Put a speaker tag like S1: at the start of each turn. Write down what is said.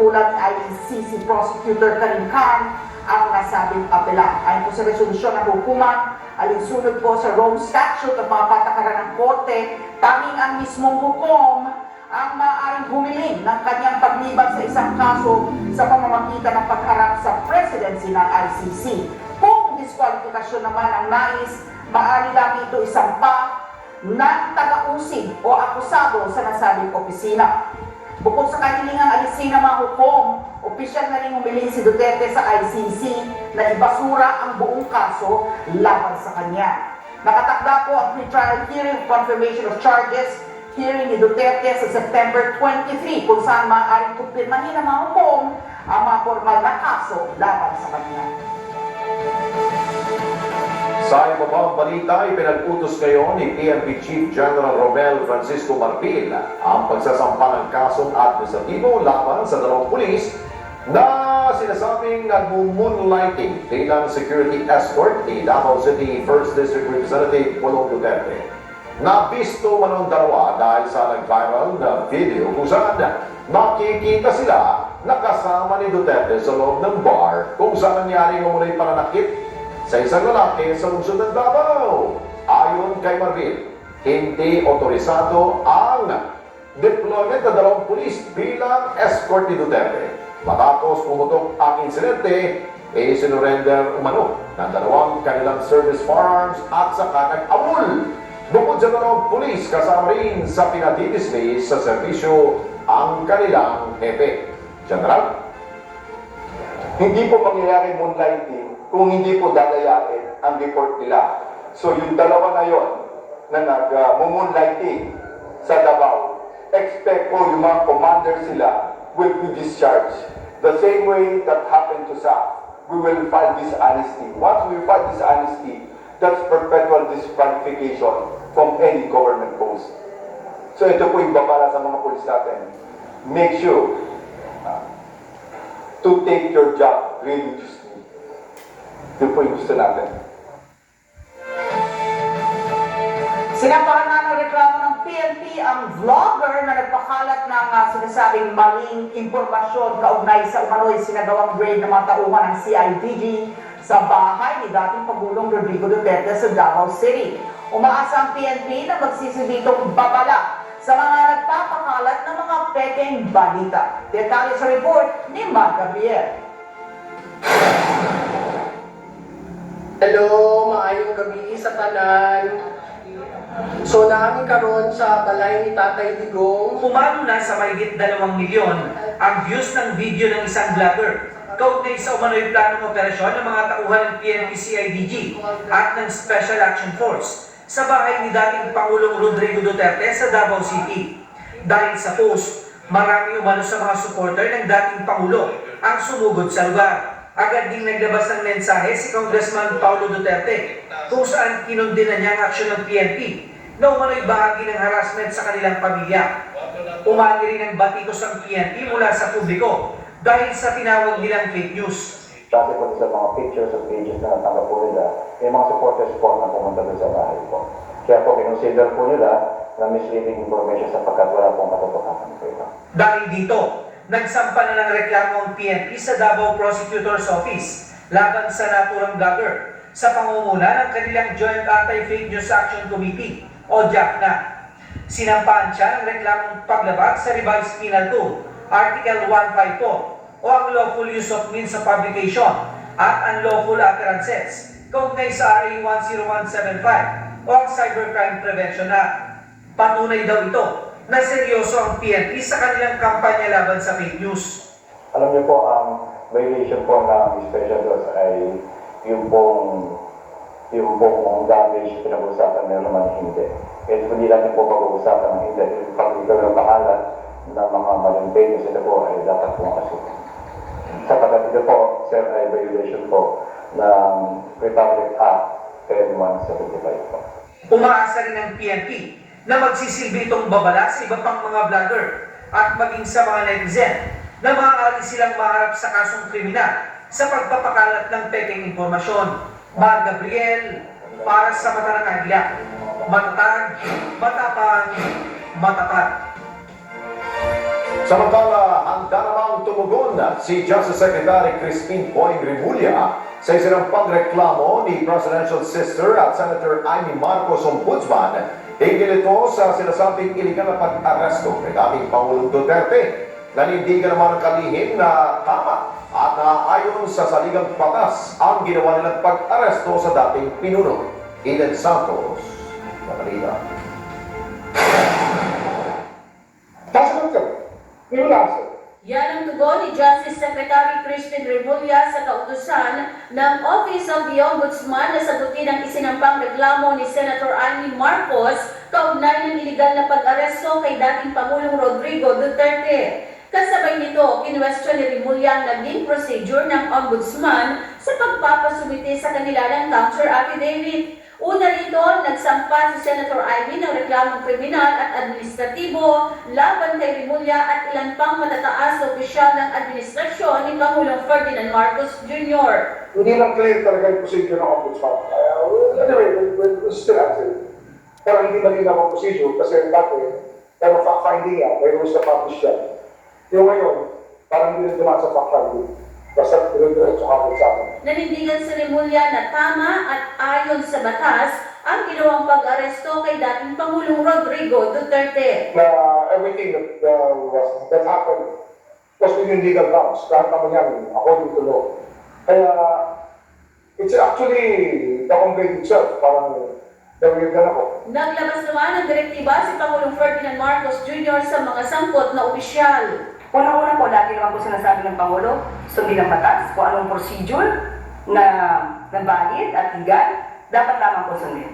S1: pinatulan ni ICC Prosecutor Karim Khan ang nasabing apela. Ayon po sa resolusyon ng hukuman, alinsunod po sa Rome Statute at mga patakaran ng korte, tanging ang mismong hukom ang maaaring humiling ng kanyang pagliban sa isang kaso sa pamamagitan ng pagharap sa presidency ng ICC. Kung diskwalifikasyon naman ang nais, maaari lang ito isampa ng taga-usig o akusado sa nasabing opisina. Bukod sa kahilingang alisin ng mga hukom, opisyal na rin humiling si Duterte sa ICC na ibasura ang buong kaso laban sa kanya. Nakatakda po ang pre-trial hearing confirmation of charges hearing ni Duterte sa September 23 kung saan maaaring kumpirmahin ng mga hukom ang mga formal na kaso laban sa kanya.
S2: Sa iba pang balita, ipinag-utos ngayon ni PNP Chief General Romel Francisco Marfil ang pagsasampa ng kasong administratibo laban sa dalawang pulis na sinasabing nag-moonlighting bilang security escort ni Davao City 1st District Representative Pulong Duterte. Nabisto man ang dalawa dahil sa nag-viral na video kung saan makikita sila nakasama ni Duterte sa loob ng bar kung saan nangyari umunay pananakit sa isang lalaki sa lungsod ng Davao. Ayon kay Marvin, hindi otorisado ang deployment ng dalawang pulis bilang escort ni Duterte. Matapos pumutok ang insidente, sinurrender umano ng dalawang kanilang service firearms at saka nag-abul. Bukod sa dalawang pulis, kasama rin sa pinatidismiss sa serbisyo ang kanilang hepe. General?
S3: Hindi po mangyayari moonlighting kung hindi po dadayain ang report nila. So yung dalawa na yon na nag-moonlighting sa Davao, expect po yung mga commander sila will be discharged. The same way that happened to SAF, we will file dishonesty. Once we file dishonesty, that's perpetual disqualification from any government post. So ito po yung babala sa mga pulis natin. Make sure to take your job religiously. Ito po yung gusto natin.
S1: Sinampahan na ng reklamo ng PNP ang vlogger na nagpakalat ng sinasabing maling impormasyon kaugnay sa umano'y sinagawang raid ng mga tauhan ng CIDG sa bahay ni dating Pangulong Rodrigo Duterte sa Davao City. Umaasa ang PNP na magsisilbitong babala sa mga nagpapakalat ng mga pekeng balita. Detalye sa report ni Mark Gabriel.
S4: Hello, maayong gabi sa tanan. So naami karon sa balay ni Tatay Digong.
S5: Umano na sa mahigit 2 milyon ang views ng video ng isang vlogger kaugnay sa umano'y planong operasyon ng mga tauhan ng PNP CIDG at ng Special Action Force sa bahay ni dating Pangulong Rodrigo Duterte sa Davao City. Dahil sa post, marami umano sa mga supporter ng dating Pangulo ang sumugod sa lugar. Agad ding naglabas ng mensahe si Congressman Paulo Duterte kung saan kinundina niya ang aksyon ng PNP na umano'y bahagi ng harassment sa kanilang pamilya. Umani rin ang batikos ng PNP mula sa publiko dahil sa tinawag nilang fake news.
S3: Dati po sa mga pictures at pages na natanggap po nila, may mga supporters po na pumunta doon sa bahay po. Kaya po, kinonsider po nila na misleading information sapagkat wala pong katotohanan po ito.
S5: Dahil dito, nagsampa na ng reklamo ang PNP sa Davao Prosecutor's Office laban sa naturang vlogger sa pangunguna ng kanilang Joint Anti-Fake News Action Committee o JACNA. Sinampahan siya ng reklamong paglabag sa Revised Penal Code, Article 154 o ang lawful use of means of publication at unlawful utterances kaugnay sa RA 10175 o ang Cybercrime Prevention Act. Patunay daw ito na seryoso ang PNP sa kanilang kampanya laban sa fake news.
S3: Alam niyo po, ang violation po ng special laws ay yung pong damage pinag-uusapan na naman hindi. Kaya hindi natin po pag-uusapan ng hindi. Pag ikaw yung pangalan ng mga maling fake news, ito po ay dapat po makasukin. Sapagkat ito po, sir, ay violation po ng Republic Act 10175 po.
S5: Umaasa rin ang PNP na magsisilbi itong babala sa iba pang mga vlogger at maging sa mga netizen na maaari silang maharap sa kasong kriminal sa pagpapakalat ng pekeng impormasyon. Mark Gabriel, para sa Mata ng Agila. Matatag, matapang, matapat.
S2: Samantala, handa namang tumugon si Justice Secretary Crispin Poing Remulla sa isinampang reklamo ni Presidential Sister at Senator Amy Marcos Ombudsman hinggil ito sa sinasabing iligal na pag-aresto ni dating Pangulong Duterte. Nanindigan naman ang kalihim na tama at naaayon sa saligang batas ang ginawa nilang pag-aresto sa dating pinuno. Eden Santos, Makalita.
S6: Yan ang tugon ni Justice Secretary Crispin Remulla sa kautusan ng Office of the Ombudsman na sagutin ang isinampang reklamo ni Senator Amy Marcos kaugnay ng iligal na pag-aresto kay dating Pangulong Rodrigo Duterte. Kasabay nito, kinwestiyon ni Remulla ang naging procedure ng Ombudsman sa pagpapasumite sa kanila ng counter affidavit. Una rito, nagsampa si Senator Amy ng reklamong kriminal at administratibo laban kay Remulla at ilan pang matataas na opisyal ng administrasyon ni Pangulong Ferdinand Marcos Jr.
S3: Hindi lang clear talaga yung procedure ng ombudsman. Anyway, we'll still answer. Pero hindi malinaw ang procedure kasi dati, pero fact-finding yan, may rules na publish yan. Yung ngayon, parang hindi rin dumaan sa fact-finding. Basta dire-diretso kapit sa amin.
S6: Nanindigan si Remulla na tama at ayon sa batas ang ginawang pag-aresto kay dating Pangulong Rodrigo Duterte.
S3: Na everything that happened was within legal bounds. Kahit naman yan, according to law. Kaya, it's actually the complaint itself. Parang nawigan ako.
S6: Naglabas naman ng direktiba si Pangulong Ferdinand Marcos Jr. sa mga sangkot na opisyal.
S7: Unang-una po, lagi naman po sinasabi ng Pangulo, sundin ang batas, kung anong procedure na valid at legal, dapat lamang po sundin.